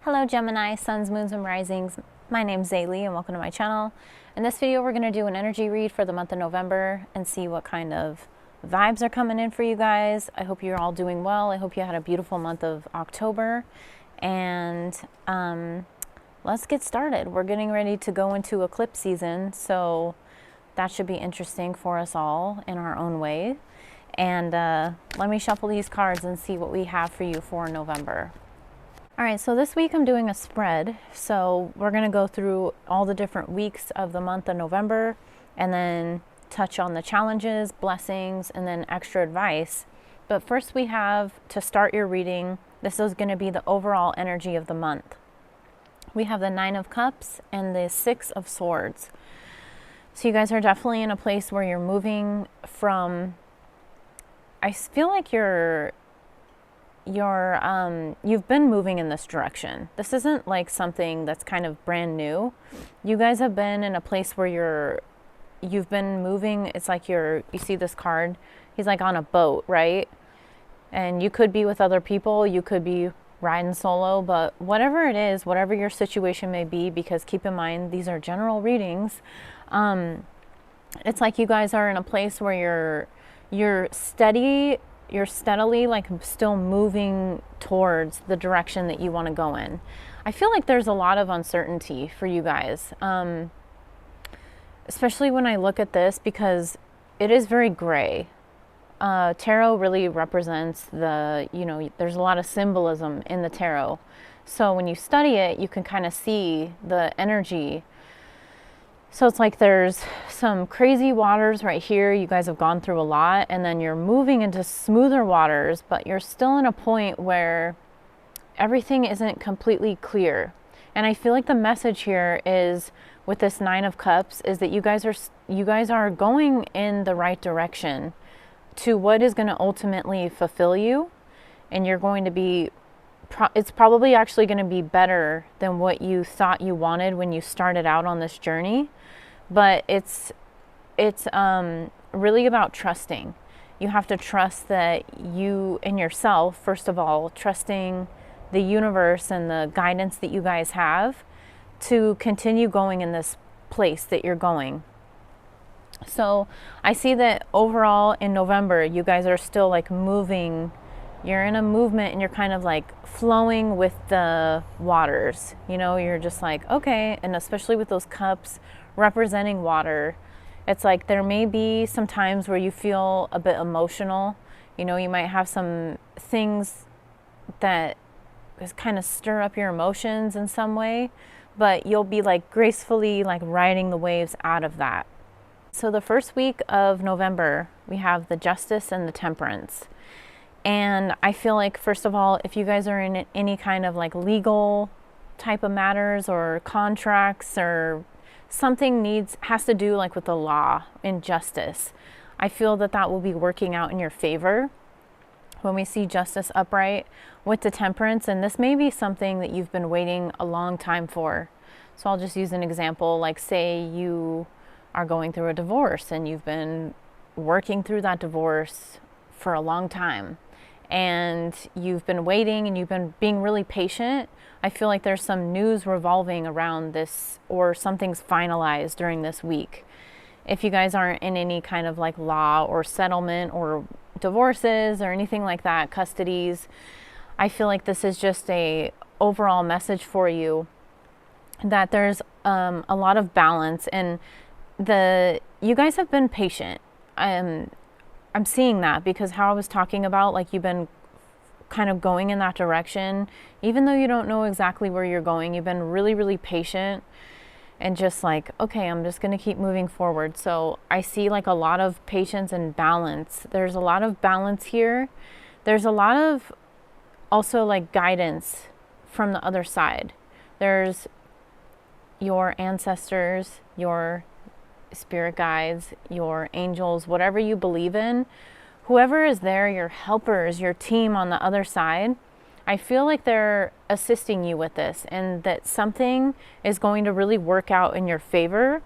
Hello Gemini, suns, moons, and risings. My name's Zayleigh and welcome to my channel. In this video we're going to do an energy read for the month of November and see what kind of vibes are coming in for you guys. I hope you're all doing well. I hope you had a beautiful month of October. And let's get started. We're getting ready to go into eclipse season, so that should be interesting for us all in our own way. And let me shuffle these cards and see what we have for you for November. All right, so this week I'm doing a spread. So we're gonna go through all the different weeks of the month of November and then touch on the challenges, blessings, and then extra advice. But first we have, to start your reading, this is gonna be the overall energy of the month. We have the 9 of Cups and the 6 of Swords. So you guys are definitely in a place where you're moving from, I feel like you've been moving in this direction. This isn't like something that's kind of brand new. You guys have been in a place where you've been moving. It's like you see this card, he's like on a boat, right? And you could be with other people, you could be riding solo, but whatever it is, whatever your situation may be, because keep in mind, these are general readings. It's like you guys are in a place where you're steadily like still moving towards the direction that you want to go in. I feel like there's a lot of uncertainty for you guys, especially when I look at this, because it is very gray. Tarot really represents there's a lot of symbolism in the tarot. So when you study it, you can kind of see the energy. So it's like there's some crazy waters right here. You guys have gone through a lot, and then you're moving into smoother waters, but you're still in a point where everything isn't completely clear. And I feel like the message here is, with this 9 of Cups, is that you guys are going in the right direction to what is going to ultimately fulfill you, and you're going to be it's probably actually going to be better than what you thought you wanted when you started out on this journey. But it's really about trusting. You have to trust that you and yourself, first of all, trusting the universe and the guidance that you guys have to continue going in this place that you're going. So I see that overall in November, you guys are still like moving. You're in a movement and you're kind of like flowing with the waters. You know, you're just like, okay. And especially with those cups representing water, it's like there may be some times where you feel a bit emotional. You know, you might have some things that kind of stir up your emotions in some way, but you'll be like gracefully like riding the waves out of that. So the first week of November, we have the Justice and the Temperance. And I feel like, first of all, if you guys are in any kind of like legal type of matters or contracts or something has to do like with the law and justice, I feel that will be working out in your favor when we see Justice upright with the Temperance. And this may be something that you've been waiting a long time for. So I'll just use an example, like say you are going through a divorce and you've been working through that divorce for a long time, and you've been waiting and you've been being really patient. I feel like there's some news revolving around this, or something's finalized during this week. If you guys aren't in any kind of like law or settlement or divorces or anything like that, custodies, I feel like this is just a overall message for you that there's a lot of balance, and you guys have been patient. I'm seeing that because how I was talking about, like, you've been kind of going in that direction, even though you don't know exactly where you're going. You've been really, really patient and just like, okay, I'm just going to keep moving forward. So I see like a lot of patience and balance. There's a lot of balance here. There's a lot of also like guidance from the other side. There's your ancestors, your spirit guides, your angels, whatever you believe in, whoever is there, your helpers, your team on the other side, I feel like they're assisting you with this, and that something is going to really work out in your favor.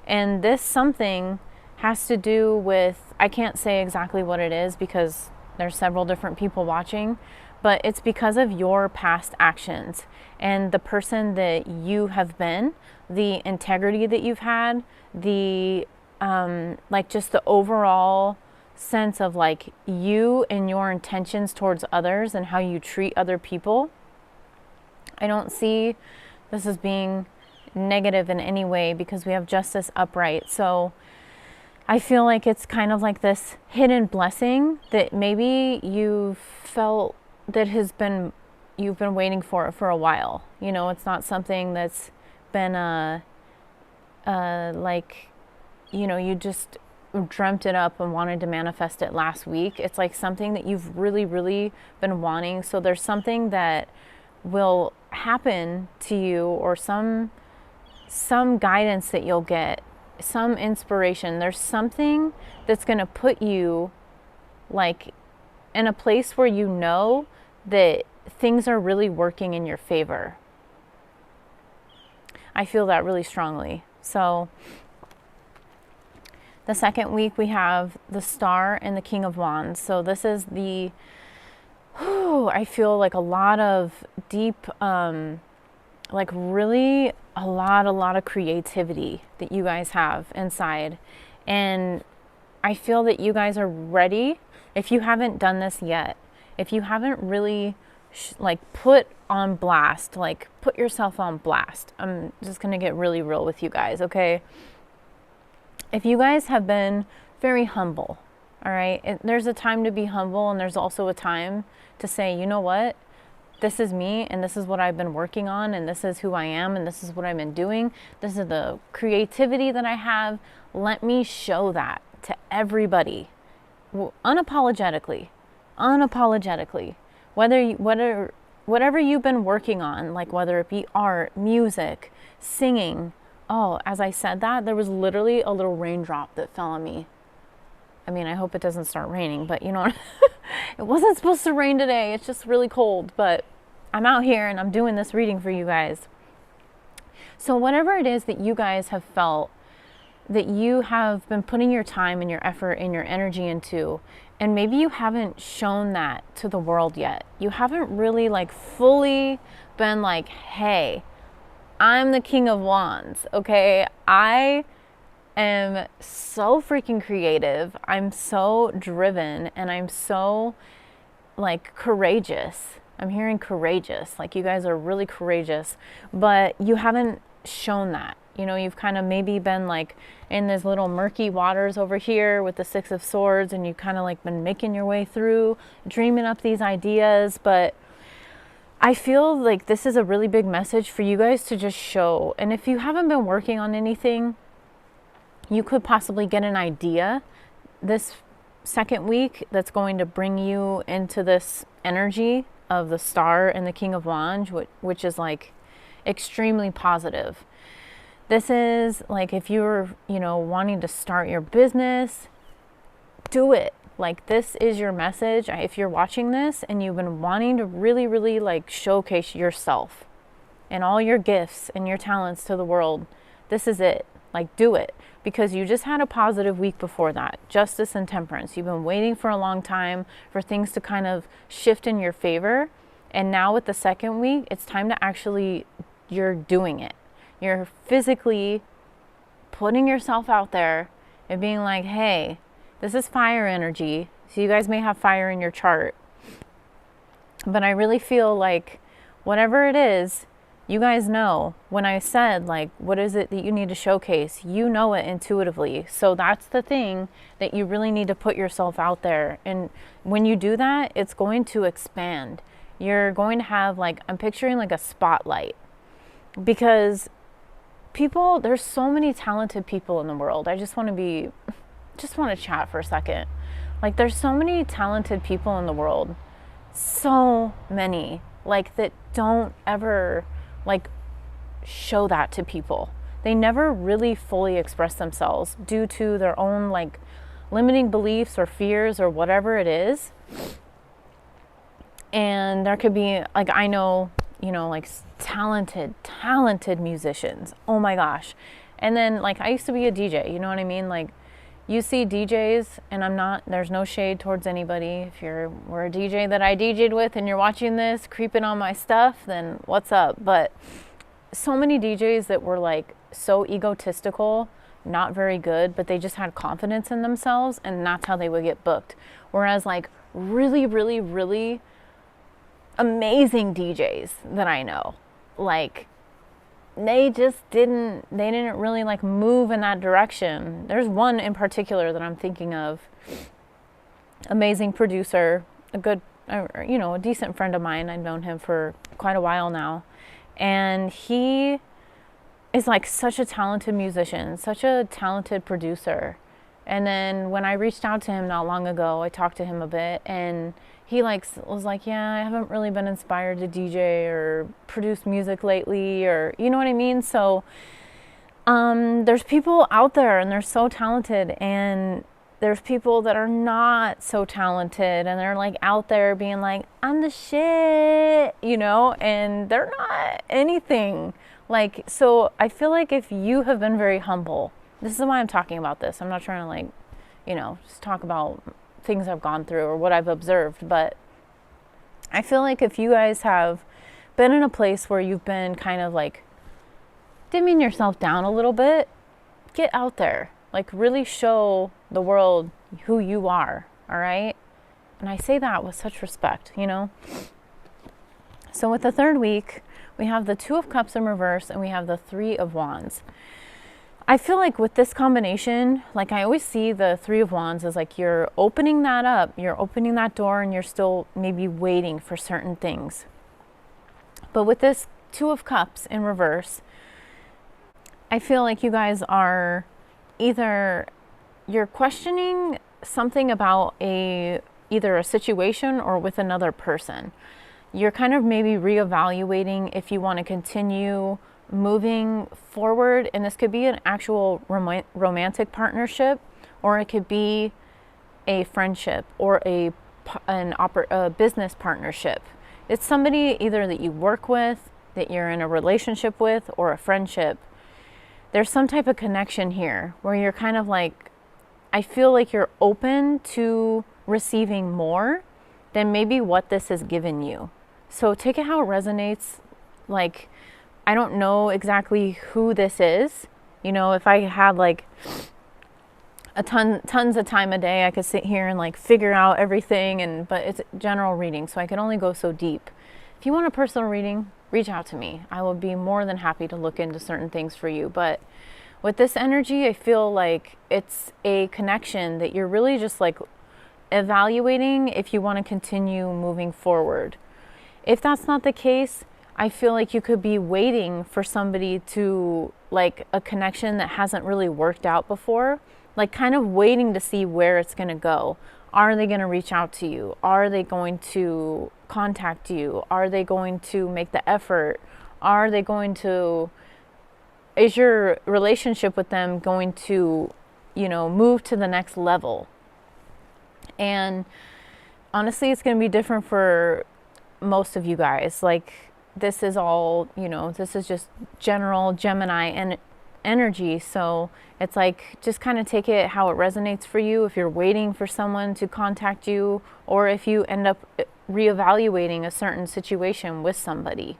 And this something has to do with, I can't say exactly what it is because there's several different people watching, but it's because of your past actions and the person that you have been, the integrity that you've had, the like just the overall sense of like you and your intentions towards others and how you treat other people. I don't see this as being negative in any way because we have justice upright. So I feel like it's kind of like this hidden blessing that maybe you've felt that you've been waiting for a while. You know, it's not something that's been like, you know, you just dreamt it up and wanted to manifest it last week. It's like something that you've really, really been wanting. So there's something that will happen to you, or some guidance that you'll get, some inspiration. There's something that's going to put you like in a place where you know that things are really working in your favor. I feel that really strongly. So the second week we have the Star and the King of Wands. So this is the, I feel like a lot of deep, like really a lot of creativity that you guys have inside. And I feel that you guys are ready. If you haven't done this yet, if you haven't really like put on blast, like put yourself on blast. I'm just going to get really real with you guys, okay? If you guys have been very humble, all right? There's a time to be humble, and there's also a time to say, you know what? This is me, and this is what I've been working on, and this is who I am, and this is what I've been doing. This is the creativity that I have. Let me show that to everybody, unapologetically. Whatever you've been working on, like whether it be art, music, singing. Oh, as I said that, there was literally a little raindrop that fell on me. I mean, I hope it doesn't start raining, but you know, it wasn't supposed to rain today. It's just really cold, but I'm out here and I'm doing this reading for you guys. So whatever it is that you guys have felt that you have been putting your time and your effort and your energy into, and maybe you haven't shown that to the world yet. You haven't really like fully been like, hey, I'm the King of Wands, okay? I am so freaking creative. I'm so driven, and I'm so like courageous. I'm hearing courageous. Like you guys are really courageous, but you haven't shown that. You know, you've kind of maybe been like in these little murky waters over here with the Six of Swords, and you've kind of like been making your way through, dreaming up these ideas. But I feel like this is a really big message for you guys to just show. And if you haven't been working on anything, you could possibly get an idea this second week that's going to bring you into this energy of the Star and the King of Wands, which is like extremely positive. This is like if you're, you know, wanting to start your business, do it. Like this is your message. If you're watching this and you've been wanting to really, really like showcase yourself and all your gifts and your talents to the world, this is it. Like do it, because you just had a positive week before that. Justice and Temperance. You've been waiting for a long time for things to kind of shift in your favor. And now with the second week, it's time to actually, you're doing it. You're physically putting yourself out there and being like, hey, this is fire energy. So you guys may have fire in your chart. But I really feel like whatever it is, you guys know when I said like, what is it that you need to showcase? You know it intuitively. So that's the thing that you really need to put yourself out there. And when you do that, it's going to expand. You're going to have like, I'm picturing like a spotlight, because people, there's so many talented people in the world. I just want to chat for a second. Like there's so many talented people in the world. So many, like that don't ever like show that to people. They never really fully express themselves due to their own like limiting beliefs or fears or whatever it is. And there could be like, I know, you know, like talented musicians. Oh my gosh. And then like I used to be a DJ, you know what I mean? Like You see DJs, and there's no shade towards anybody. If we're a DJ that I DJ'd with and you're watching this, creeping on my stuff, then what's up? But so many DJs that were like so egotistical, not very good, but they just had confidence in themselves, and that's how they would get booked. Whereas like really, really, really amazing DJs that I know, like they didn't really like move in that direction. There's one in particular that I'm thinking of. Amazing producer, a good, a decent friend of mine. I've known him for quite a while now. And he is like such a talented musician, such a talented producer. And then when I reached out to him not long ago, I talked to him a bit, and he was like, yeah, I haven't really been inspired to DJ or produce music lately, or you know what I mean? So there's people out there and they're so talented, and there's people that are not so talented and they're like out there being like, I'm the shit, and they're not anything. Like, so I feel like if you have been very humble, this is why I'm talking about this. I'm not trying to just talk about things I've gone through or what I've observed, but I feel like if you guys have been in a place where you've been kind of like dimming yourself down a little bit, get out there, like really show the world who you are, all right? And I say that with such respect, So with the third week, we have the Two of Cups in reverse and we have the Three of Wands. I feel like with this combination, like I always see the Three of Wands as like you're opening that up, you're opening that door, and you're still maybe waiting for certain things. But with this Two of Cups in reverse, I feel like you guys are either you're questioning something about either a situation or with another person. You're kind of maybe reevaluating if you want to continue moving forward, and this could be an actual romantic partnership, or it could be a friendship or a business partnership. It's somebody either that you work with, that you're in a relationship with, or a friendship. There's some type of connection here where you're kind of like, I feel like you're open to receiving more than maybe what this has given you. So take it how it resonates. Like, I don't know exactly who this is. If I had like tons of time a day, I could sit here and like figure out everything, but it's general reading, so I can only go so deep. If you want a personal reading, reach out to me. I will be more than happy to look into certain things for you. But with this energy, I feel like it's a connection that you're really just like evaluating if you want to continue moving forward. If that's not the case, I feel like you could be waiting for somebody to, like a connection that hasn't really worked out before, like kind of waiting to see where it's going to go. Are they going to reach out to you? Are they going to contact you? Are they going to make the effort? Is your relationship with them going to, move to the next level? And honestly, it's going to be different for most of you guys. Like, this is all, this is just general Gemini and energy. So it's like, just kind of take it how it resonates for you. If you're waiting for someone to contact you, or if you end up reevaluating a certain situation with somebody.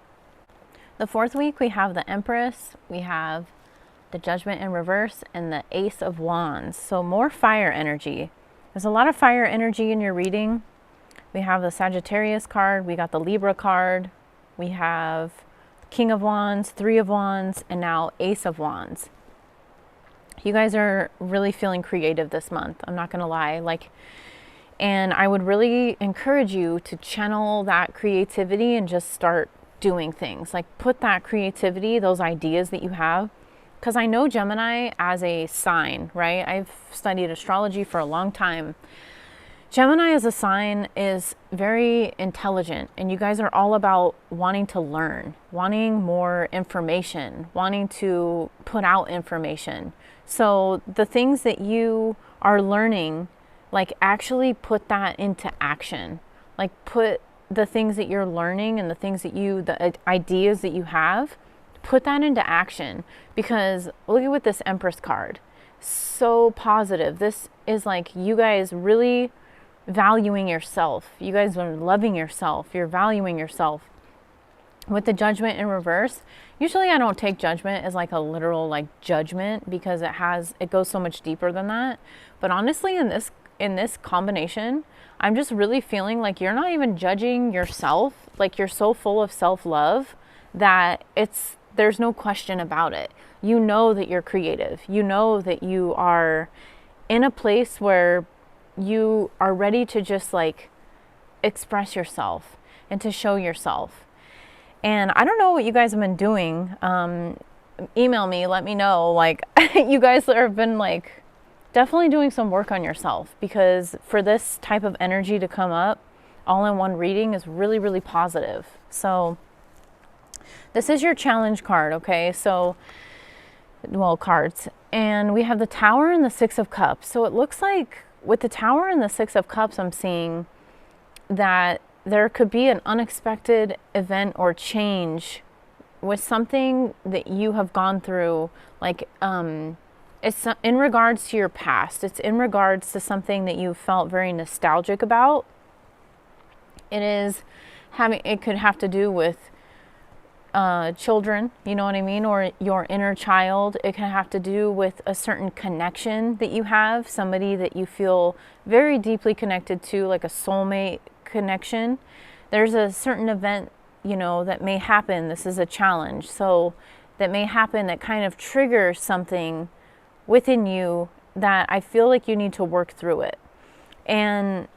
The fourth week, we have the Empress, we have the Judgment in reverse, and the Ace of Wands. So more fire energy. There's a lot of fire energy in your reading. We have the Sagittarius card, we got the Libra card, we have King of Wands, Three of Wands, and now Ace of Wands. You guys are really feeling creative this month. I'm not gonna lie. And I would really encourage you to channel that creativity and just start doing things. Like, put that creativity, those ideas that you have. Because I know Gemini as a sign, right? I've studied astrology for a long time. Gemini as a sign is very intelligent, and you guys are all about wanting to learn, wanting more information, wanting to put out information. So the things that you are learning, like, actually put that into action. Like, put the things that you're learning and the ideas that you have, put that into action. Because look at with this Empress card. so positive. This is like you guys really valuing yourself. You guys are loving yourself. You're valuing yourself. With the Judgment in reverse, usually I don't take Judgment as like a literal like judgment, because it goes so much deeper than that. But honestly, in this combination, I'm just really feeling like you're not even judging yourself. Like you're so full of self-love that there's no question about it. You know that you're creative. You know that you are in a place where you are ready to just like express yourself and to show yourself. And I don't know what you guys have been doing. Email me, let me know. Like you guys have been like definitely doing some work on yourself, because for this type of energy to come up all in one reading is really, really positive. So this is your challenge card, okay? So, well, cards. And we have the Tower and the Six of Cups. So it looks like with the Tower and the Six of Cups, I'm seeing that there could be an unexpected event or change with something that you have gone through. Like, it's in regards to your past. It's in regards to something that you felt very nostalgic about. It could have to do with children, you know what I mean? Or your inner child. It can have to do with a certain connection that you have, somebody that you feel very deeply connected to, like a soulmate connection. There's a certain event, that may happen. This is a challenge. So that may happen that kind of triggers something within you that I feel like you need to work through it. And,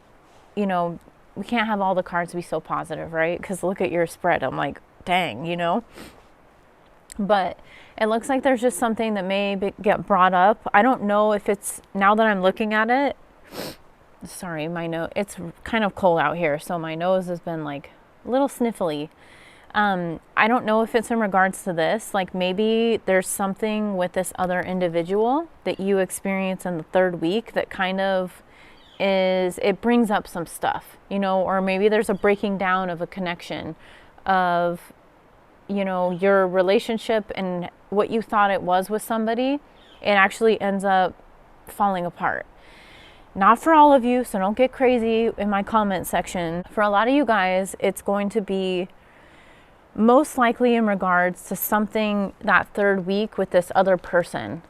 we can't have all the cards be so positive, right? Because look at your spread. I'm like, dang, But it looks like there's just something that may get brought up. I don't know if it's, now that I'm looking at it, sorry, my nose, it's kind of cold out here, so my nose has been like a little sniffly. I don't know if it's in regards to this, like maybe there's something with this other individual that you experience in the third week that kind of it brings up some stuff, or maybe there's a breaking down of a connection of, your relationship and what you thought it was with somebody. It actually ends up falling apart. Not for all of you, so don't get crazy in my comment section. For a lot of you guys, it's going to be most likely in regards to something that third week with this other person.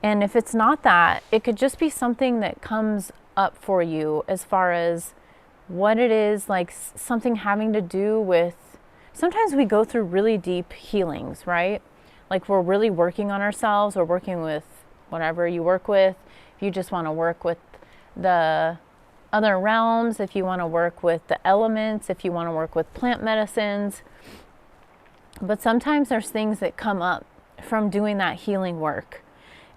And if it's not that, it could just be something that comes up for you as far as what it is, like something having to do with, sometimes we go through really deep healings, right? Like we're really working on ourselves, or working with whatever you work with. If you just want to work with the other realms, if you want to work with the elements, if you want to work with plant medicines. But sometimes there's things that come up from doing that healing work.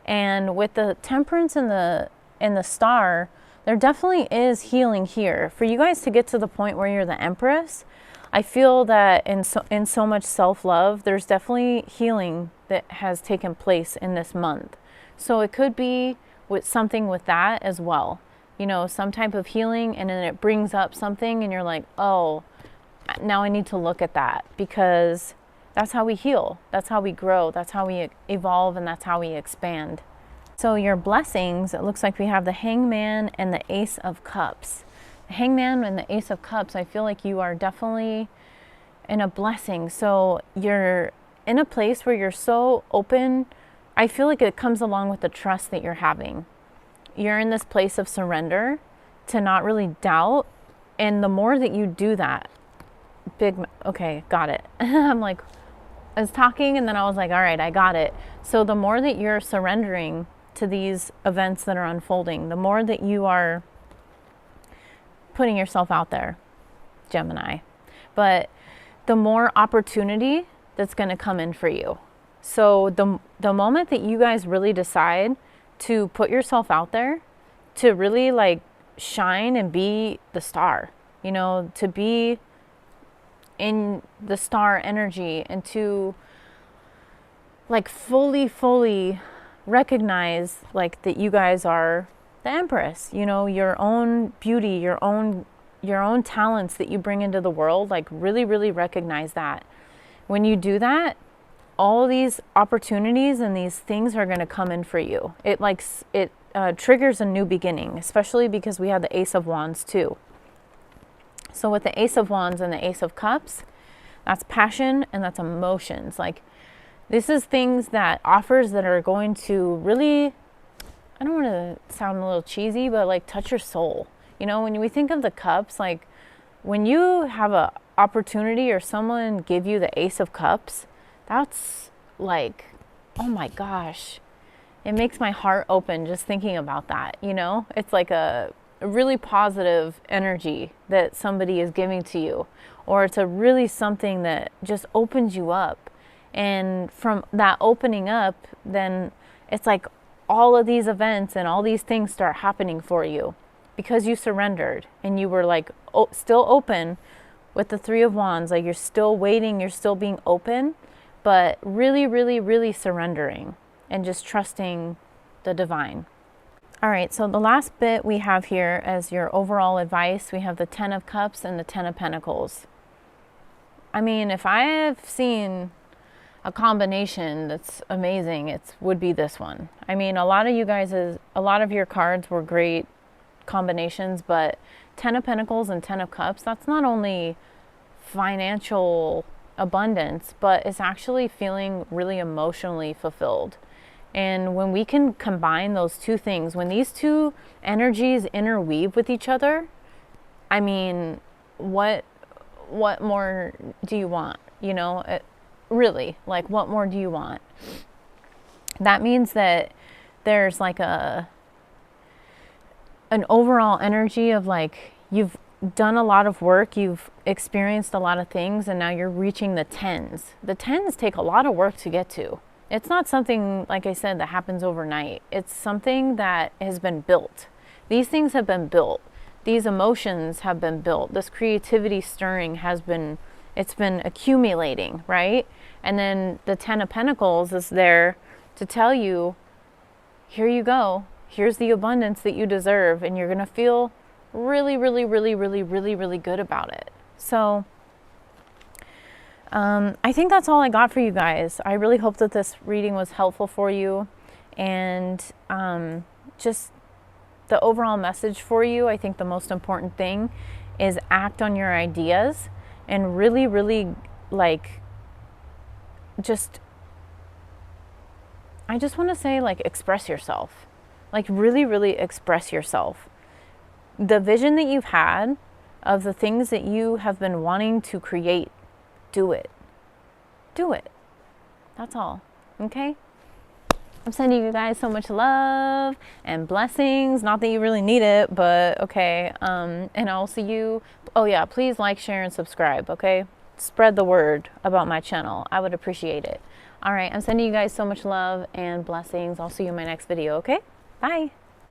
And with the Temperance and the Star, there definitely is healing here. For you guys to get to the point where you're the Empress, I feel that in so much self-love, there's definitely healing that has taken place in this month. So it could be with something with that as well. Some type of healing, and then it brings up something and you're like, oh, now I need to look at that, because that's how we heal. That's how we grow. That's how we evolve, and that's how we expand. So your blessings, it looks like we have the Hangman and the Ace of Cups. The Hangman and the Ace of Cups, I feel like you are definitely in a blessing. So you're in a place where you're so open. I feel like it comes along with the trust that you're having. You're in this place of surrender to not really doubt. And the more that you do that, okay, got it. I'm like, I was talking and then I was like, all right, I got it. So the more that you're surrendering to these events that are unfolding, the more that you are putting yourself out there, Gemini, but the more opportunity that's going to come in for you. So the moment that you guys really decide to put yourself out there, to really like shine and be the star, to be in the star energy, and to like fully recognize like that you guys are the Empress, your own beauty, your own talents that you bring into the world. Like really recognize that. When you do that, all these opportunities and these things are going to come in for you. It triggers a new beginning, especially because we have the Ace of Wands too. So with the Ace of Wands and the Ace of Cups, that's passion and that's emotions. Like, this is things that offers that are going to really, I don't want to sound a little cheesy, but like touch your soul. You know, when we think of the cups, like when you have a opportunity or someone give you the Ace of Cups, that's like, oh my gosh, it makes my heart open just thinking about that. You know, it's like a really positive energy that somebody is giving to you, or it's a really something that just opens you up. And from that opening up, then it's like all of these events and all these things start happening for you because you surrendered and you were like still open with the Three of Wands. Like, you're still waiting, you're still being open, but really, really, really surrendering and just trusting the divine. All right, so the last bit we have here as your overall advice, we have the Ten of Cups and the Ten of Pentacles. I mean, if I have seen a combination that's amazing, it would be this one. I mean, a lot of your cards were great combinations, but Ten of Pentacles and Ten of Cups, that's not only financial abundance, but it's actually feeling really emotionally fulfilled. And when we can combine those two things, when these two energies interweave with each other, I mean, what more do you want? You know, really, like, what more do you want? That means that there's like an overall energy of like, you've done a lot of work, you've experienced a lot of things, and now you're reaching the tens. The tens take a lot of work to get to. It's not something, like I said, that happens overnight. It's something that has been built. These things have been built. These emotions have been built. This creativity stirring it's been accumulating, right? And then the Ten of Pentacles is there to tell you, here you go. Here's the abundance that you deserve, and you're going to feel really, really, really, really, really, really good about it. So I think that's all I got for you guys. I really hope that this reading was helpful for you, and just the overall message for you. I think the most important thing is act on your ideas and really, really, like, I just want to say, like, express yourself. Like, really, really express yourself. The vision that you've had of the things that you have been wanting to create, do it. Do it. That's all. Okay? I'm sending you guys so much love and blessings. Not that you really need it, but okay. And I'll see you. Oh yeah, please like, share, and subscribe, okay? Spread the word about my channel. I would appreciate it. All right, I'm sending you guys so much love and blessings. I'll see you in my next video, okay? Bye.